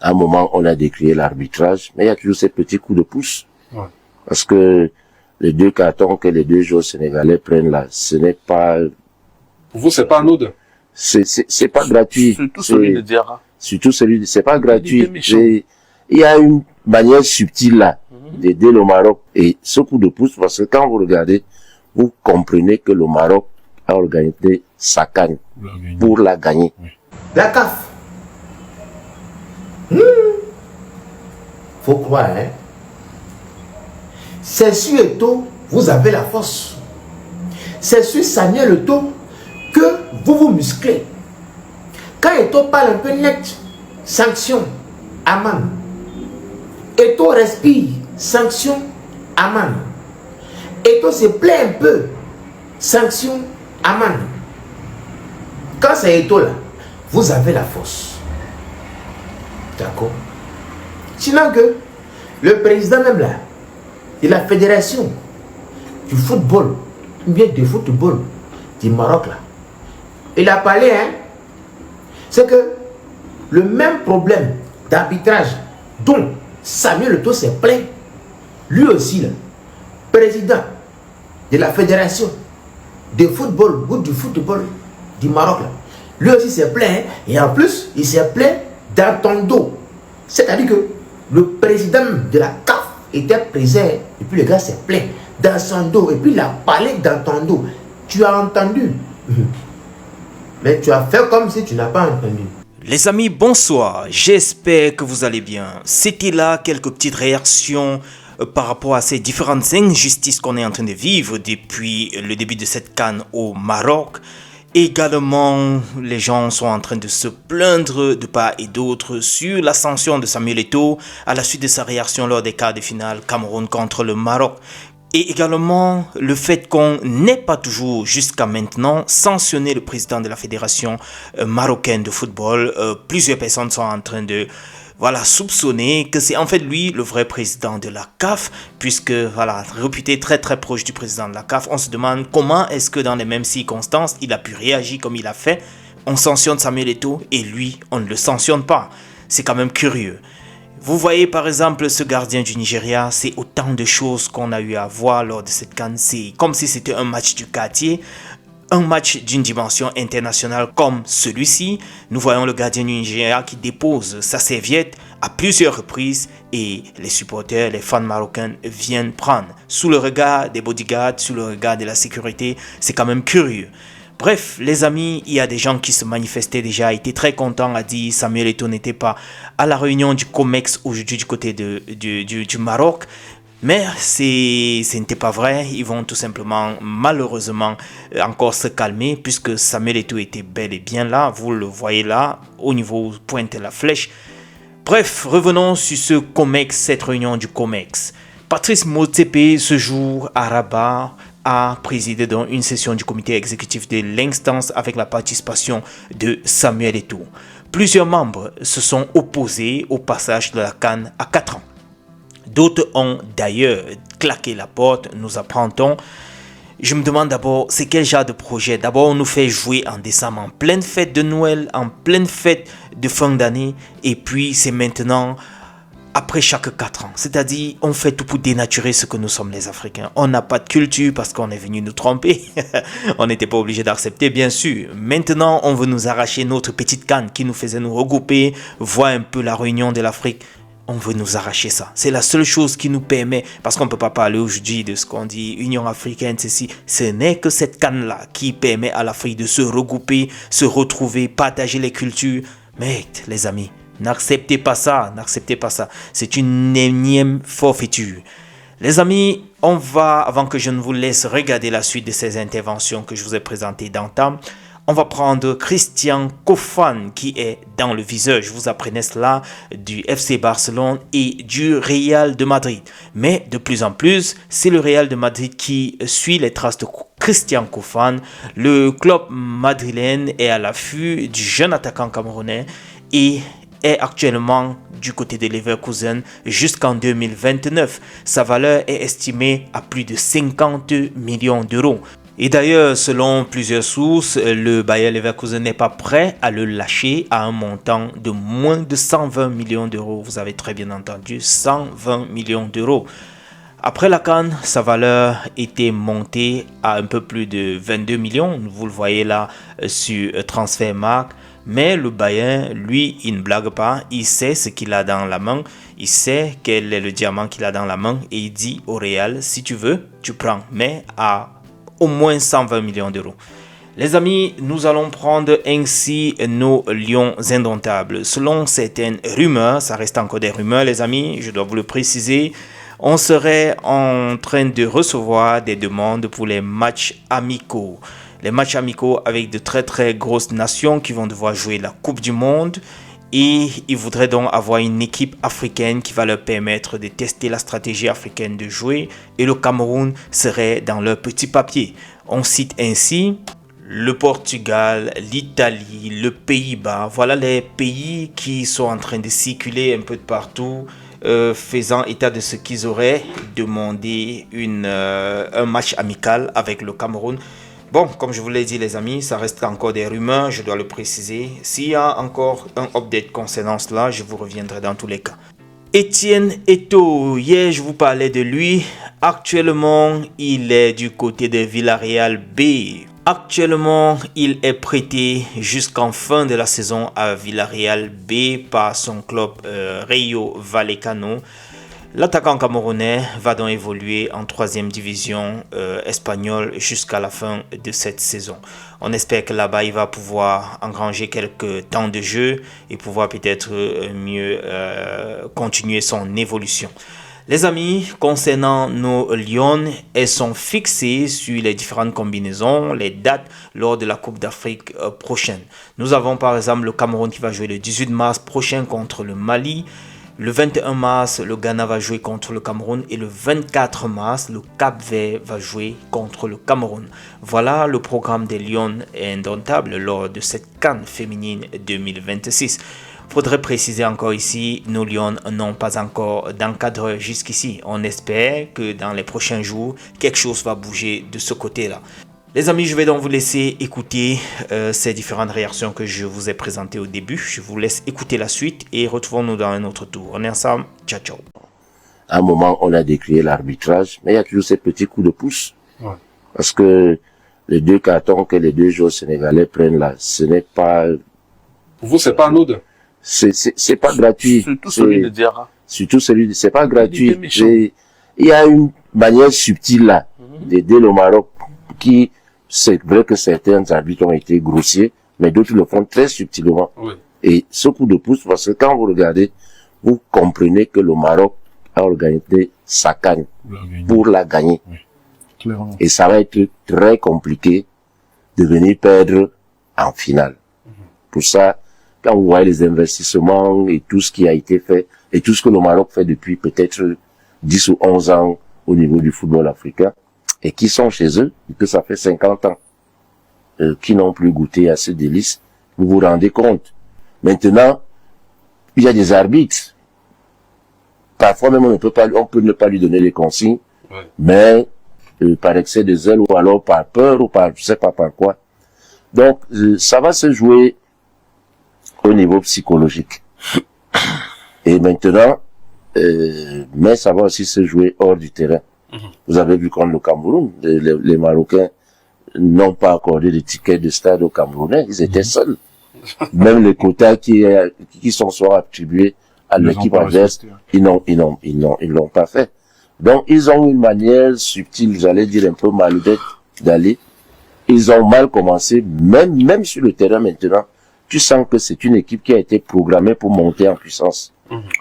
À un moment, on a décrié l'arbitrage, mais il y a toujours ces petits coups de pouce. Ouais. Parce que les 2 cartons que les 2 joueurs sénégalais prennent là, ce n'est pas... Pour vous, c'est pas anodin? C'est pas gratuit. Surtout celui de Diarra. Surtout celui, c'est pas gratuit. Il y a une manière subtile là, d'aider le Maroc. Et ce coup de pouce, parce que quand vous regardez, vous comprenez que le Maroc a organisé sa CAN pour la gagner. Oui. La CAF. Faut croire, hein. C'est sur Eto'o, vous avez la force. C'est sur Samuel Eto'o que vous vous musclez. Quand Eto'o parle un peu net, sanction, amende. Eto'o respire, sanction, amende. Eto'o se plaît un peu, sanction, amende. Quand c'est Eto'o là, vous avez la force. D'accord? Sinon que le président même là, de la fédération du football, ou bien du football du Maroc là, il a parlé, hein, c'est que le même problème d'arbitrage dont Samuel Eto'o s'est plaint, lui aussi là, président de la fédération de football ou du football du Maroc là, lui aussi s'est plaint, hein, et en plus il s'est plaint dans ton dos. C'est-à-dire que le président de la CAF était présent et puis le gars s'est plaint dans son dos et puis il a parlé dans ton dos. Tu as entendu, mais tu as fait comme si tu n'as pas entendu. Les amis, bonsoir, j'espère que vous allez bien. C'était là quelques petites réactions par rapport à ces différentes injustices qu'on est en train de vivre depuis le début de cette CAN au Maroc. Également, les gens sont en train de se plaindre de part et d'autre sur l'ascension de Samuel Eto'o à la suite de sa réaction lors des quarts de finale Cameroun contre le Maroc. Et également le fait qu'on n'ait pas toujours jusqu'à maintenant sanctionné le président de la fédération marocaine de football. Plusieurs personnes sont en train de soupçonner que c'est en fait lui le vrai président de la CAF, puisque réputé très très proche du président de la CAF. On se demande comment est-ce que dans les mêmes circonstances il a pu réagir comme il a fait. On sanctionne Samuel Eto'o et lui on ne le sanctionne pas. C'est quand même curieux. Vous voyez par exemple ce gardien du Nigeria, c'est autant de choses qu'on a eu à voir lors de cette CAN. C'est comme si c'était un match du quartier. Un match d'une dimension internationale comme celui-ci, nous voyons le gardien du Nigeria qui dépose sa serviette à plusieurs reprises et les supporters, les fans marocains viennent prendre. Sous le regard des bodyguards, sous le regard de la sécurité, c'est quand même curieux. Bref, les amis, il y a des gens qui se manifestaient déjà, étaient très contents, a dit Samuel Eto'o n'était pas à la réunion du COMEX aujourd'hui du côté du Maroc. Mais ce n'était pas vrai, ils vont tout simplement, malheureusement, encore se calmer puisque Samuel Eto'o était bel et bien là, vous le voyez là, au niveau où pointe la flèche. Bref, revenons sur ce COMEX, cette réunion du COMEX. Patrice Motsepe, ce jour à Rabat, a présidé dans une session du comité exécutif de l'instance avec la participation de Samuel Eto'o. Plusieurs membres se sont opposés au passage de la CAN à 4 ans. D'autres ont d'ailleurs claqué la porte, nous apprend-on. Je me demande d'abord, c'est quel genre de projet? D'abord, on nous fait jouer en décembre, en pleine fête de Noël, en pleine fête de fin d'année. Et puis, c'est maintenant, après chaque 4 ans. C'est-à-dire, on fait tout pour dénaturer ce que nous sommes les Africains. On n'a pas de culture parce qu'on est venu nous tromper. On n'était pas obligé d'accepter, bien sûr. Maintenant, on veut nous arracher notre petite canne qui nous faisait nous regrouper, voir un peu la réunion de l'Afrique. On veut nous arracher ça. C'est la seule chose qui nous permet, parce qu'on ne peut pas parler aujourd'hui de ce qu'on dit, Union africaine, ceci. Ce n'est que cette canne-là qui permet à l'Afrique de se regrouper, se retrouver, partager les cultures. Mais les amis, n'acceptez pas ça, n'acceptez pas ça. C'est une énième forfaiture. Les amis, on va, avant que je ne vous laisse regarder la suite de ces interventions que je vous ai présentées d'antan, on va prendre Christian Kofan qui est dans le viseur. Je vous apprenais cela du FC Barcelone et du Real de Madrid. Mais de plus en plus, c'est le Real de Madrid qui suit les traces de Christian Kofan. Le club madrilène est à l'affût du jeune attaquant camerounais et est actuellement du côté de Leverkusen jusqu'en 2029. Sa valeur est estimée à plus de 50 millions d'euros. Et d'ailleurs, selon plusieurs sources, le Bayer Leverkusen n'est pas prêt à le lâcher à un montant de moins de 120 millions d'euros. Vous avez très bien entendu, 120 millions d'euros. Après la CAN, sa valeur était montée à un peu plus de 22 millions. Vous le voyez là sur Transfermarkt. Mais le Bayern, lui, il ne blague pas. Il sait ce qu'il a dans la main. Il sait quel est le diamant qu'il a dans la main. Et il dit au Real, si tu veux, tu prends. Mais à au moins 120 millions d'euros. Les amis, nous allons prendre ainsi nos lions indomptables. Selon certaines rumeurs, ça reste encore des rumeurs les amis, je dois vous le préciser, on serait en train de recevoir des demandes pour les matchs amicaux. Les matchs amicaux avec de très très grosses nations qui vont devoir jouer la Coupe du Monde. Et ils voudraient donc avoir une équipe africaine qui va leur permettre de tester la stratégie africaine de jouer. Et le Cameroun serait dans leur petit papier. On cite ainsi le Portugal, l'Italie, le Pays-Bas. Voilà les pays qui sont en train de circuler un peu de partout, faisant état de ce qu'ils auraient demandé un match amical avec le Cameroun. Bon, comme je vous l'ai dit les amis, ça reste encore des rumeurs, je dois le préciser. S'il y a encore un update concernant cela, je vous reviendrai dans tous les cas. Etienne Eto'o, hier je vous parlais de lui. Actuellement, il est du côté de Villarreal B. Actuellement, il est prêté jusqu'en fin de la saison à Villarreal B par son club Rayo Vallecano. L'attaquant camerounais va donc évoluer en 3e division espagnole jusqu'à la fin de cette saison. On espère que là-bas, il va pouvoir engranger quelques temps de jeu et pouvoir peut-être mieux continuer son évolution. Les amis, concernant nos Lions, elles sont fixées sur les différentes combinaisons, les dates lors de la Coupe d'Afrique prochaine. Nous avons par exemple le Cameroun qui va jouer le 18 mars prochain contre le Mali. Le 21 mars, le Ghana va jouer contre le Cameroun et le 24 mars, le Cap-Vert va jouer contre le Cameroun. Voilà le programme des Lions indomptables lors de cette CAN féminine 2026. Faudrait préciser encore ici, nos Lions n'ont pas encore d'encadreur jusqu'ici. On espère que dans les prochains jours, quelque chose va bouger de ce côté-là. Les amis, je vais donc vous laisser écouter ces différentes réactions que je vous ai présentées au début. Je vous laisse écouter la suite et retrouvons-nous dans un autre tour. On est ensemble. Ciao, ciao. À un moment, on a décrié l'arbitrage, mais il y a toujours ces petits coups de pouce. Ouais. Parce que les 2 cartons que les 2 joueurs sénégalais prennent là, ce n'est pas... Pour vous, c'est pas anodin. C'est pas gratuit. Surtout celui de Diarra. Surtout celui de... C'est pas gratuit. Il y a une manière subtile là, d'aider le Maroc qui... C'est vrai que certains arbitres ont été grossiers, mais d'autres le font très subtilement. Oui. Et ce coup de pouce, parce que quand vous regardez, vous comprenez que le Maroc a organisé sa CAN pour la gagner. Oui. Clairement. Et ça va être très compliqué de venir perdre en finale. Pour ça, quand vous voyez les investissements et tout ce qui a été fait, et tout ce que le Maroc fait depuis peut-être 10 ou 11 ans au niveau du football africain, et qui sont chez eux, et que ça fait 50 ans, qui n'ont plus goûté à ce délice, vous vous rendez compte. Maintenant, il y a des arbitres. Parfois même on peut ne pas lui donner les consignes, ouais. Mais par excès de zèle ou alors par peur ou par je sais pas par quoi. Donc ça va se jouer au niveau psychologique. Et maintenant, mais ça va aussi se jouer hors du terrain. Vous avez vu contre le Cameroun, les Marocains n'ont pas accordé de tickets de stade aux Camerounais, ils étaient seuls. Même les quotas qui sont soit attribués à l'équipe adverse, ils l'ont pas fait. Donc ils ont une manière subtile, j'allais dire un peu malhonnête d'aller. Ils ont mal commencé, même sur le terrain maintenant. Tu sens que c'est une équipe qui a été programmée pour monter en puissance.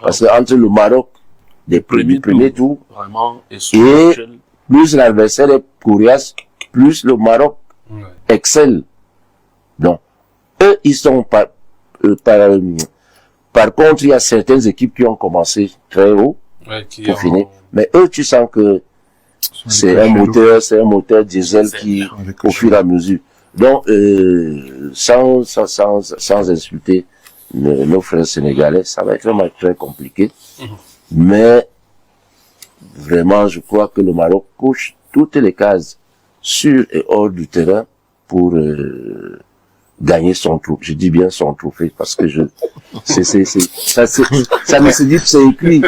Parce que entre le Maroc, du premier tour, vraiment, et plus l'adversaire est coriace, plus le Maroc excelle. Donc, eux, ils sont par contre, il y a certaines équipes qui ont commencé très haut, pour finir. Mais eux, tu sens que c'est un moteur diesel qui, au fur et à mesure. Donc, sans insulter nos frères sénégalais, ça va être vraiment très compliqué. Mais, vraiment, je crois que le Maroc couche toutes les cases sur et hors du terrain pour gagner son trophée. Je dis bien son trophée parce que ça ne se dit que c'est écrit.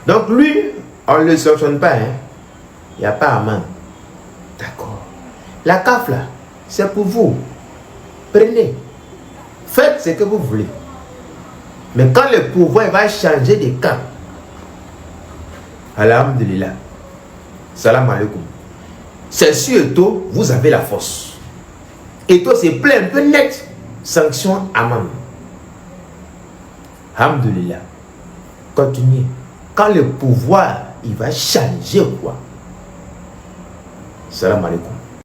Donc lui, on ne le sanctionne pas, hein. Il n'y a pas amende. D'accord. La CAF là, c'est pour vous. Prenez. Faites ce que vous voulez. Mais quand le pouvoir va changer de camp, alhamdulillah, salam alaikum. C'est sur Eto, vous avez la force. Eto c'est plein, un peu net. Sanction amende. Alhamdulillah. Continuez. Quand le pouvoir, il va changer quoi? Salam alaikum.